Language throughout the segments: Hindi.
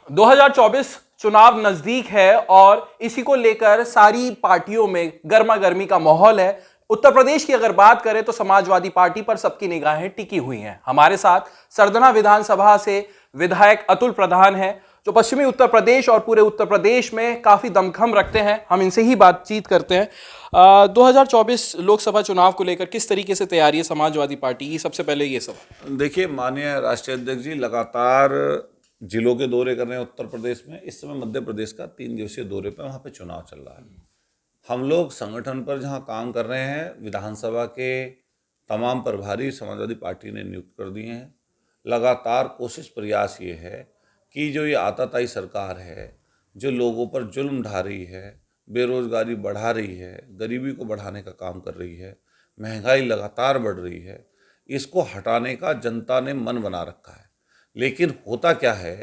2024 चुनाव नजदीक है और इसी को लेकर सारी पार्टियों में गर्मा गर्मी का माहौल है। उत्तर प्रदेश की अगर बात करें तो समाजवादी पार्टी पर सबकी निगाहें टिकी हुई हैं। हमारे साथ सरदना विधानसभा से विधायक अतुल प्रधान हैं, जो पश्चिमी उत्तर प्रदेश और पूरे उत्तर प्रदेश में काफी दमखम रखते हैं। हम इनसे ही बातचीत करते हैं। 2024 लोकसभा चुनाव को लेकर किस तरीके से तैयारी है समाजवादी पार्टी की? सबसे पहले ये सब देखिए, माननीय राष्ट्रीय अध्यक्ष जी लगातार जिलों के दौरे कर रहे हैं उत्तर प्रदेश में। इस समय मध्य प्रदेश का 3 दिवसीय दौरे पे वहाँ पे चुनाव चल रहा है। हम लोग संगठन पर जहाँ काम कर रहे हैं, विधानसभा के तमाम प्रभारी समाजवादी पार्टी ने नियुक्त कर दिए हैं। लगातार कोशिश प्रयास ये है कि जो ये आताताई सरकार है, जो लोगों पर जुल्म ढा रही है, बेरोजगारी बढ़ा रही है, गरीबी को बढ़ाने का काम कर रही है, महंगाई लगातार बढ़ रही है, इसको हटाने का जनता ने मन बना रखा है। लेकिन होता क्या है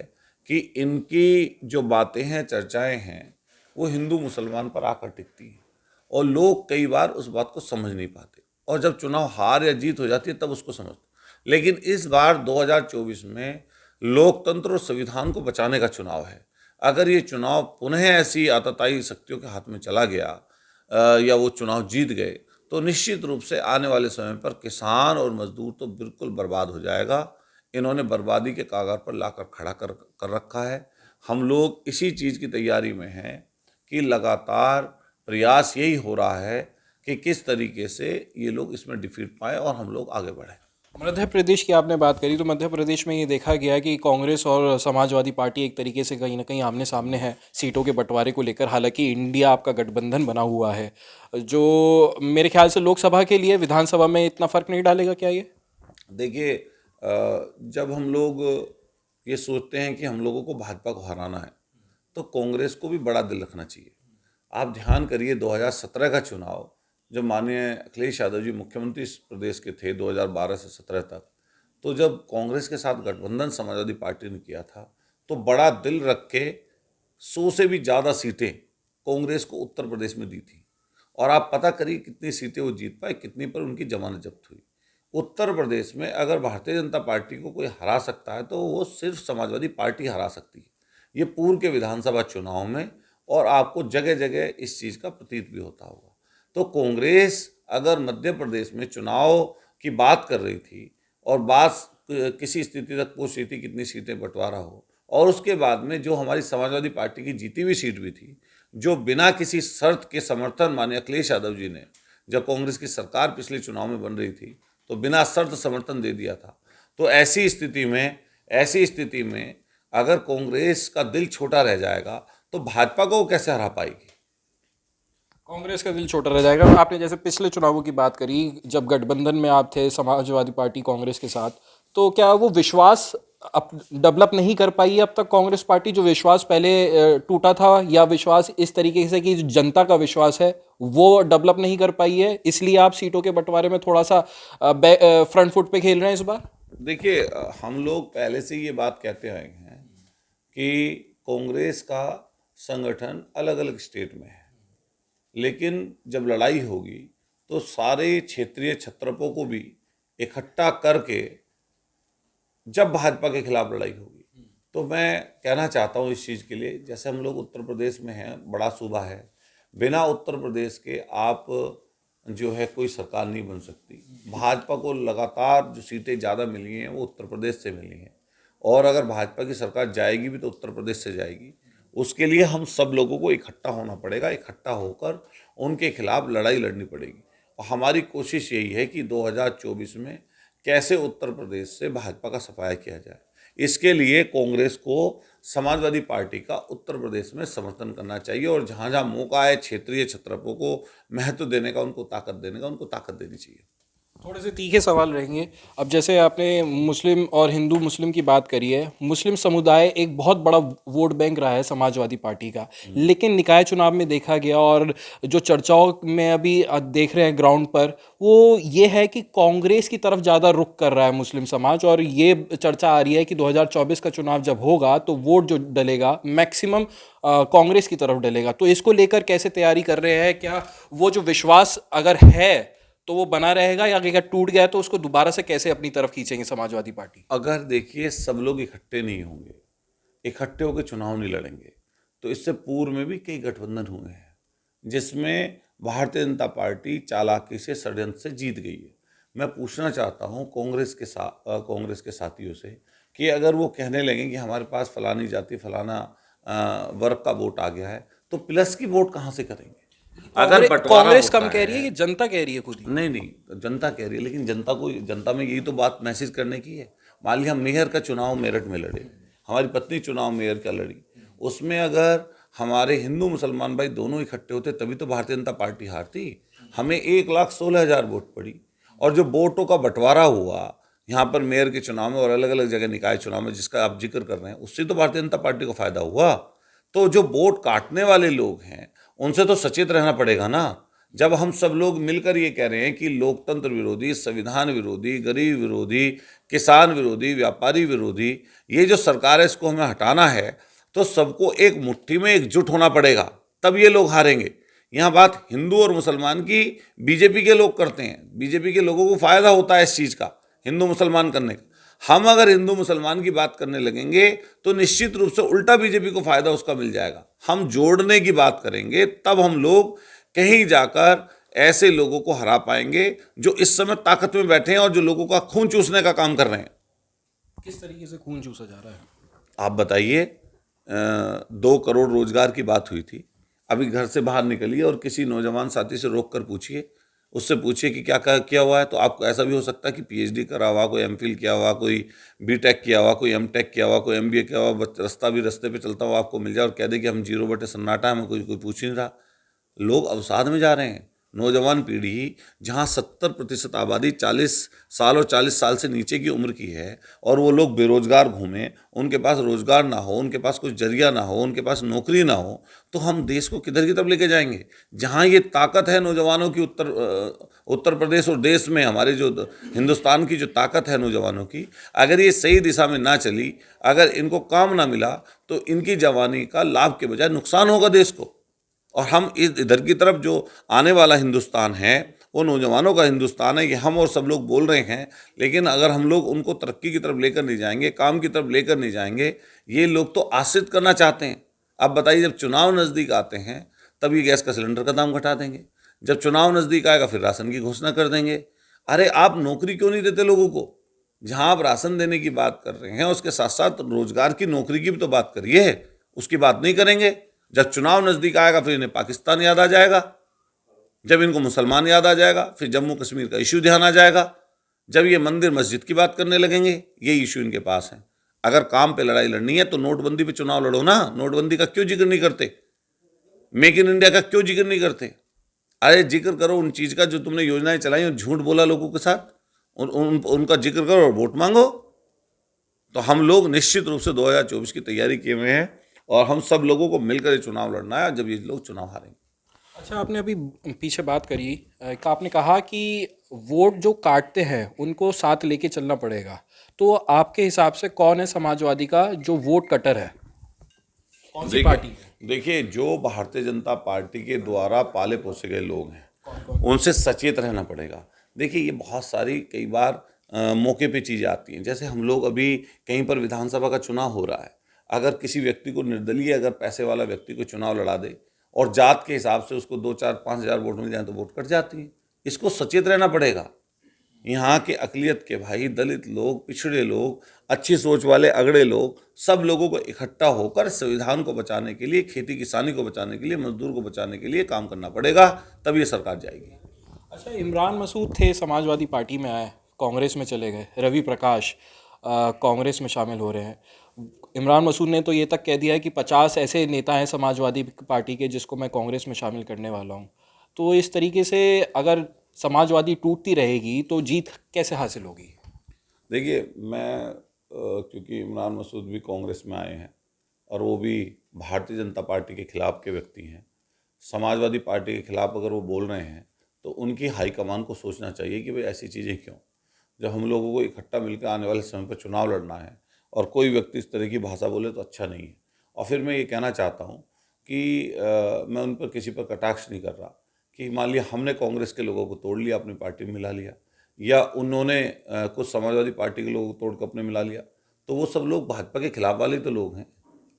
कि इनकी जो बातें हैं, चर्चाएं हैं, वो हिंदू मुसलमान पर आकर टिकती हैं और लोग कई बार उस बात को समझ नहीं पाते, और जब चुनाव हार या जीत हो जाती है तब उसको समझते। लेकिन इस बार 2024 में लोकतंत्र और संविधान को बचाने का चुनाव है। अगर ये चुनाव पुनः ऐसी आतताई शक्तियों के हाथ में चला गया या वो चुनाव जीत गए, तो निश्चित रूप से आने वाले समय पर किसान और मजदूर तो बिल्कुल बर्बाद हो जाएगा। इन्होंने बर्बादी के कागार पर लाकर खड़ा कर रखा है। हम लोग इसी चीज़ की तैयारी में हैं कि लगातार प्रयास यही हो रहा है कि किस तरीके से ये लोग इसमें डिफीट पाए और हम लोग आगे बढ़ें। मध्य प्रदेश की आपने बात करी, तो मध्य प्रदेश में ये देखा गया है कि कांग्रेस और समाजवादी पार्टी एक तरीके से कहीं ना कहीं आमने सामने है सीटों के बंटवारे को लेकर। हालांकि इंडिया आपका गठबंधन बना हुआ है, जो मेरे ख्याल से लोकसभा के लिए विधानसभा में इतना फर्क नहीं डालेगा क्या ये? देखिए, जब हम लोग ये सोचते हैं कि हम लोगों को भाजपा को हराना है, तो कांग्रेस को भी बड़ा दिल रखना चाहिए। आप ध्यान करिए, 2017 का चुनाव जब माननीय अखिलेश यादव जी मुख्यमंत्री इस प्रदेश के थे 2012 से 17 तक, तो जब कांग्रेस के साथ गठबंधन समाजवादी पार्टी ने किया था, तो बड़ा दिल रख के 100 से भी ज़्यादा सीटें कांग्रेस को उत्तर प्रदेश में दी थी। और आप पता करिए कितनी सीटें वो जीत पाए, कितनी पर उनकी जमानत जब्त हुई। उत्तर प्रदेश में अगर भारतीय जनता पार्टी को कोई हरा सकता है तो वो सिर्फ समाजवादी पार्टी हरा सकती है, ये पूर्व के विधानसभा चुनाव में, और आपको जगह जगह इस चीज़ का प्रतीत भी होता होगा। तो कांग्रेस अगर मध्य प्रदेश में चुनाव की बात कर रही थी और बात किसी स्थिति तक पहुंच रही थी कितनी सीटें बंटवारा हो, और उसके बाद में जो हमारी समाजवादी पार्टी की जीती हुई सीट भी थी, जो बिना किसी शर्त के समर्थन माननीय अखिलेश यादव जी ने, जब कांग्रेस की सरकार पिछले चुनाव में बन रही थी, तो बिना शर्त समर्थन दे दिया था। तो ऐसी स्थिति में अगर कांग्रेस का दिल छोटा रह जाएगा तो भाजपा को वो कैसे हरा पाएगी? कांग्रेस का दिल छोटा रह जाएगा। आपने जैसे पिछले चुनावों की बात करी, जब गठबंधन में आप थे समाजवादी पार्टी कांग्रेस के साथ, तो क्या वो विश्वास अब डेवलप नहीं कर पाई है अब तक कांग्रेस पार्टी? जो विश्वास पहले टूटा था, या विश्वास इस तरीके से कि जो जनता का विश्वास है वो डेवलप नहीं कर पाई है, इसलिए आप सीटों के बंटवारे में थोड़ा सा फ्रंट फुट पे खेल रहे हैं इस बार? देखिए, हम लोग पहले से ये बात कहते आए हैं कि कांग्रेस का संगठन अलग अलग स्टेट में है, लेकिन जब लड़ाई होगी तो सारे क्षेत्रीय छत्रपों को भी इकट्ठा करके जब भाजपा के खिलाफ लड़ाई होगी, तो मैं कहना चाहता हूँ इस चीज़ के लिए, जैसे हम लोग उत्तर प्रदेश में हैं, बड़ा सूबा है, बिना उत्तर प्रदेश के आप जो है कोई सरकार नहीं बन सकती। भाजपा को लगातार जो सीटें ज़्यादा मिली हैं वो उत्तर प्रदेश से मिली हैं, और अगर भाजपा की सरकार जाएगी भी तो उत्तर प्रदेश से जाएगी। उसके लिए हम सब लोगों को इकट्ठा होना पड़ेगा, इकट्ठा होकर उनके खिलाफ लड़ाई लड़नी पड़ेगी। और हमारी कोशिश यही है कि 2024 में कैसे उत्तर प्रदेश से भाजपा का सफाया किया जाए। इसके लिए कांग्रेस को समाजवादी पार्टी का उत्तर प्रदेश में समर्थन करना चाहिए, और जहाँ जहाँ मौका है क्षेत्रीय छत्रपों को महत्व देने का, उनको ताकत देने का, उनको ताकत देनी चाहिए। थोड़े से तीखे सवाल रहेंगे। अब जैसे आपने मुस्लिम और हिंदू मुस्लिम की बात करी है, मुस्लिम समुदाय एक बहुत बड़ा वोट बैंक रहा है समाजवादी पार्टी का, लेकिन निकाय चुनाव में देखा गया और जो चर्चाओं में अभी देख रहे हैं ग्राउंड पर, वो ये है कि कांग्रेस की तरफ ज़्यादा रुख कर रहा है मुस्लिम समाज, और ये चर्चा आ रही है कि 2024 का चुनाव जब होगा तो वोट जो डलेगा मैक्सिमम कांग्रेस की तरफ डलेगा। तो इसको लेकर कैसे तैयारी कर रहे हैं? क्या वो जो विश्वास अगर है तो वो बना रहेगा, या अगर टूट गया तो उसको दोबारा से कैसे अपनी तरफ खींचेंगे समाजवादी पार्टी? अगर देखिए, सब लोग इकट्ठे नहीं होंगे, इकट्ठे होकर चुनाव नहीं लड़ेंगे। तो इससे पूर्व में भी कई गठबंधन हुए हैं जिसमें भारतीय जनता पार्टी चालाकी से, षड्यंत्र से जीत गई है। मैं पूछना चाहता हूं कांग्रेस के साथियों से कि अगर वो कहने लगे कि हमारे पास फलानी जाति, फलाना वर्ग का वोट आ गया है, तो प्लस की वोट कहाँ से करेंगे? अगर बंटवारा कांग्रेस होता कम कह रही है है, कि जनता कह रही है खुद ही। नहीं नहीं, जनता कह रही है, लेकिन जनता में यही तो बात मैसेज करने की है। मान लिया हम मेयर का चुनाव मेरठ में लड़े, हमारी पत्नी चुनाव मेयर का लड़ी, उसमें अगर हमारे हिंदू मुसलमान भाई दोनों इकट्ठे होते तभी तो भारतीय जनता पार्टी हारती। हमें 1,16,000 वोट पड़ी। और जो वोटों का बंटवारा हुआ यहाँ पर मेयर के चुनाव में और अलग अलग जगह निकाय चुनाव में जिसका आप जिक्र कर रहे हैं, उससे तो भारतीय जनता पार्टी को फायदा हुआ। तो जो वोट काटने वाले लोग हैं उनसे तो सचेत रहना पड़ेगा ना। जब हम सब लोग मिलकर ये कह रहे हैं कि लोकतंत्र विरोधी, संविधान विरोधी, गरीब विरोधी, किसान विरोधी, व्यापारी विरोधी ये जो सरकार है इसको हमें हटाना है, तो सबको एक मुट्ठी में एकजुट होना पड़ेगा, तब ये लोग हारेंगे। यहाँ बात हिंदू और मुसलमान की बीजेपी के लोग करते हैं, बीजेपी के लोगों को फायदा होता है इस चीज़ का, हिंदू मुसलमान करने का। हम अगर हिंदू मुसलमान की बात करने लगेंगे तो निश्चित रूप से उल्टा बीजेपी को फायदा उसका मिल जाएगा। हम जोड़ने की बात करेंगे तब हम लोग कहीं जाकर ऐसे लोगों को हरा पाएंगे जो इस समय ताकत में बैठे हैं और जो लोगों का खून चूसने का काम कर रहे हैं। किस तरीके से खून चूसा जा रहा है? आप बताइए, 2 करोड़ रोजगार की बात हुई थी, अभी घर से बाहर निकलिए और किसी नौजवान साथी से रोक कर पूछिए, उससे पूछिए कि क्या किया हुआ है, तो आपको ऐसा भी हो सकता है कि पीएचडी करा हुआ, कोई एमफिल किया हुआ, कोई बीटेक किया हुआ, कोई एमटेक किया हुआ, कोई एमबीए किया हुआ रास्ते पे चलता हुआ आपको मिल जाए और कह दे कि हम 0/सन्नाटा, हमें कोई पूछ नहीं रहा। लोग अवसाद में जा रहे हैं। नौजवान पीढ़ी जहां 70% आबादी 40 साल और 40 साल से नीचे की उम्र की है और वो लोग बेरोजगार घूमें, उनके पास रोजगार ना हो, उनके पास कुछ जरिया ना हो, उनके पास नौकरी ना हो, तो हम देश को किधर की तरफ लेके जाएंगे? जहां ये ताकत है नौजवानों की, उत्तर प्रदेश और देश में हमारे जो हिंदुस्तान की जो ताकत है नौजवानों की, अगर ये सही दिशा में ना चली, अगर इनको काम ना मिला, तो इनकी जवानी का लाभ के बजाय नुकसान होगा देश को। और हम इधर की तरफ जो आने वाला हिंदुस्तान है वो नौजवानों का हिंदुस्तान है, ये हम और सब लोग बोल रहे हैं, लेकिन अगर हम लोग उनको तरक्की की तरफ लेकर नहीं जाएंगे, काम की तरफ लेकर नहीं जाएंगे, ये लोग तो आश्रित करना चाहते हैं। अब बताइए, जब चुनाव नज़दीक आते हैं तब ये गैस का सिलेंडर का दाम घटा देंगे, जब चुनाव नज़दीक आएगा फिर राशन की घोषणा कर देंगे। अरे आप नौकरी क्यों नहीं देते लोगों को? जहां आप राशन देने की बात कर रहे हैं उसके साथ साथ रोजगार की, नौकरी की भी तो बात करिए, उसकी बात नहीं करेंगे। जब चुनाव नजदीक आएगा फिर इन्हें पाकिस्तान याद आ जाएगा, जब इनको मुसलमान याद आ जाएगा फिर जम्मू कश्मीर का इशू ध्यान आ जाएगा, जब ये मंदिर मस्जिद की बात करने लगेंगे ये इशू इनके पास है। अगर काम पे लड़ाई लड़नी है तो नोटबंदी पे चुनाव लड़ो ना। नोटबंदी का क्यों जिक्र नहीं करते? मेक इन इंडिया का क्यों जिक्र नहीं करते? अरे जिक्र करो उन चीज का जो तुमने योजनाएं चलाई और झूठ बोला लोगों के साथ, उनका जिक्र करो और वोट मांगो। तो हम लोग निश्चित रूप से 2024 की तैयारी किए हुए हैं और हम सब लोगों को मिलकर ये चुनाव लड़ना है जब ये लोग चुनाव हारेंगे। अच्छा, आपने अभी पीछे बात करी, आपने कहा कि वोट जो काटते हैं उनको साथ लेके चलना पड़ेगा। तो आपके हिसाब से कौन है समाजवादी का जो वोट कटर है? कौन सी पार्टी है? देखिए, जो भारतीय जनता पार्टी के द्वारा पाले पोसे गए लोग हैं उनसे सचेत रहना पड़ेगा। देखिए, ये बहुत सारी कई बार मौके पे चीज़ें आती हैं। जैसे हम लोग अभी कहीं पर विधानसभा का चुनाव हो रहा है, अगर किसी व्यक्ति को निर्दलीय, अगर पैसे वाला व्यक्ति को चुनाव लड़ा दे और जात के हिसाब से उसको 2, 4, 5 हज़ार वोट मिल जाए तो वोट कट जाती है। इसको सचेत रहना पड़ेगा। यहाँ के अकलियत के भाई, दलित लोग, पिछड़े लोग, अच्छी सोच वाले अगड़े लोग, सब लोगों को इकट्ठा होकर संविधान को बचाने के लिए, खेती किसानी को बचाने के लिए, मजदूर को बचाने के लिए काम करना पड़ेगा, तब ये सरकार जाएगी। अच्छा, इमरान मसूद थे, समाजवादी पार्टी में आए, कांग्रेस में चले गए। रवि प्रकाश कांग्रेस में शामिल हो रहे हैं। इमरान मसूद ने तो ये तक कह दिया है कि 50 ऐसे नेता हैं समाजवादी पार्टी के जिसको मैं कांग्रेस में शामिल करने वाला हूँ। तो इस तरीके से अगर समाजवादी टूटती रहेगी तो जीत कैसे हासिल होगी? देखिए, मैं क्योंकि इमरान मसूद भी कांग्रेस में आए हैं और वो भी भारतीय जनता पार्टी के खिलाफ के व्यक्ति हैं, समाजवादी पार्टी के खिलाफ अगर वो बोल रहे हैं तो उनकी हाईकमान को सोचना चाहिए कि भाई ऐसी चीज़ें क्यों। जब हम लोगों को इकट्ठा मिलकर आने वाले समय पर चुनाव लड़ना है और कोई व्यक्ति इस तरह की भाषा बोले तो अच्छा नहीं है। और फिर मैं ये कहना चाहता हूँ कि मैं उन पर किसी पर कटाक्ष नहीं कर रहा कि मान लिया हमने कांग्रेस के लोगों को तोड़ लिया, अपनी पार्टी में मिला लिया, या उन्होंने कुछ समाजवादी पार्टी के लोगों को तोड़ कर अपने मिला लिया, तो वो सब लोग भाजपा के खिलाफ वाले तो लोग हैं।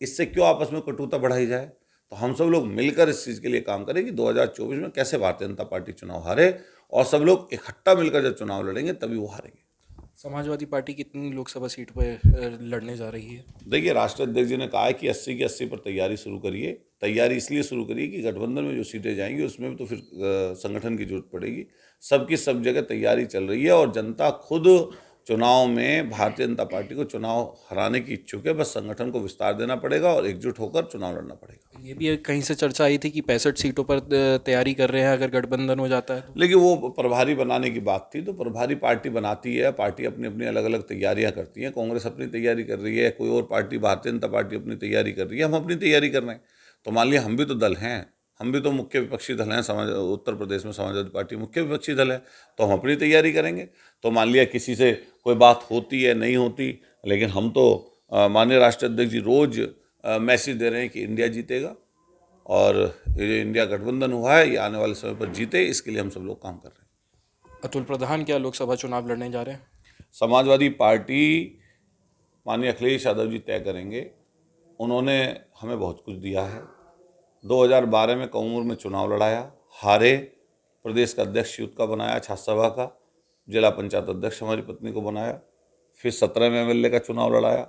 इससे क्यों आपस में कटुता बढ़ाई जाए। तो हम सब लोग मिलकर इस चीज़ के लिए काम करें कि 2024 में कैसे भारतीय जनता पार्टी चुनाव हारे, और सब लोग इकट्ठा मिलकर जब चुनाव लड़ेंगे तभी वो हारेंगे। समाजवादी पार्टी कितनी लोकसभा सीट पर लड़ने जा रही है? देखिए, राष्ट्रीय अध्यक्ष जी ने कहा है कि 80 की 80 पर तैयारी शुरू करिए। तैयारी इसलिए शुरू करिए कि गठबंधन में जो सीटें जाएंगी उसमें भी तो फिर संगठन की जरूरत पड़ेगी। सबकी सब जगह तैयारी चल रही है और जनता खुद चुनाव में भारतीय जनता पार्टी को चुनाव हराने की इच्छुक है। बस संगठन को विस्तार देना पड़ेगा और एकजुट होकर चुनाव लड़ना पड़ेगा। ये भी कहीं से चर्चा आई थी कि 65 सीटों पर तैयारी कर रहे हैं अगर गठबंधन हो जाता है तो। लेकिन वो प्रभारी बनाने की बात थी, तो प्रभारी पार्टी बनाती है, पार्टी अपनी अपनी अलग अलग तैयारियां करती है। कांग्रेस अपनी तैयारी कर रही है, कोई और पार्टी भारतीय जनता पार्टी अपनी तैयारी कर रही है, हम अपनी तैयारी कर रहे हैं। तो मान लिया हम भी तो दल हैं, हम भी तो मुख्य विपक्षी दल हैं। उत्तर प्रदेश में समाजवादी पार्टी मुख्य विपक्षी दल है, तो हम अपनी तैयारी करेंगे। तो मान लिया किसी से कोई बात होती है नहीं होती, लेकिन हम तो माननीय राष्ट्रीय अध्यक्ष जी रोज मैसेज दे रहे हैं कि इंडिया जीतेगा, और ये इंडिया गठबंधन हुआ है ये आने वाले समय पर जीते, इसके लिए हम सब लोग काम कर रहे हैं। अतुल प्रधान क्या लोकसभा चुनाव लड़ने जा रहे हैं? समाजवादी पार्टी माननीय अखिलेश यादव जी तय करेंगे। उन्होंने हमें बहुत कुछ दिया है। 2012 में कौमूर में चुनाव लड़ाया, हारे, प्रदेश का अध्यक्ष युद्ध का बनाया, छात्र सभा का, जिला पंचायत अध्यक्ष हमारी पत्नी को बनाया, फिर 17 में एमएलए का चुनाव लड़ाया,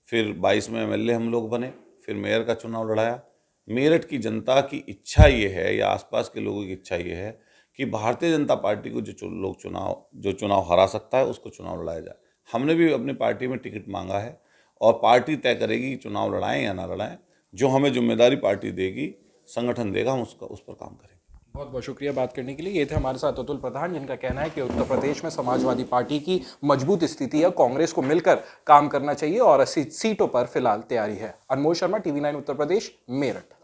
फिर 22 में एमएलए हम लोग बने, फिर मेयर का चुनाव लड़ाया। मेरठ की जनता की इच्छा ये है, या आसपास के लोगों की इच्छा ये है कि भारतीय जनता पार्टी को जो चुनाव हरा सकता है उसको चुनाव लड़ाया जाए। हमने भी अपनी पार्टी में टिकट मांगा है और पार्टी तय करेगी कि चुनाव लड़ाएं या ना लड़ाएं। जो हमें जिम्मेदारी पार्टी देगी, संगठन देगा, हम उस पर काम करेंगे। बहुत बहुत शुक्रिया बात करने के लिए। ये थे हमारे साथ अतुल प्रधान, जिनका कहना है कि उत्तर प्रदेश में समाजवादी पार्टी की मजबूत स्थिति है, कांग्रेस को मिलकर काम करना चाहिए और 80 सीटों पर फिलहाल तैयारी है। अनमोल शर्मा, TV9 उत्तर प्रदेश, मेरठ।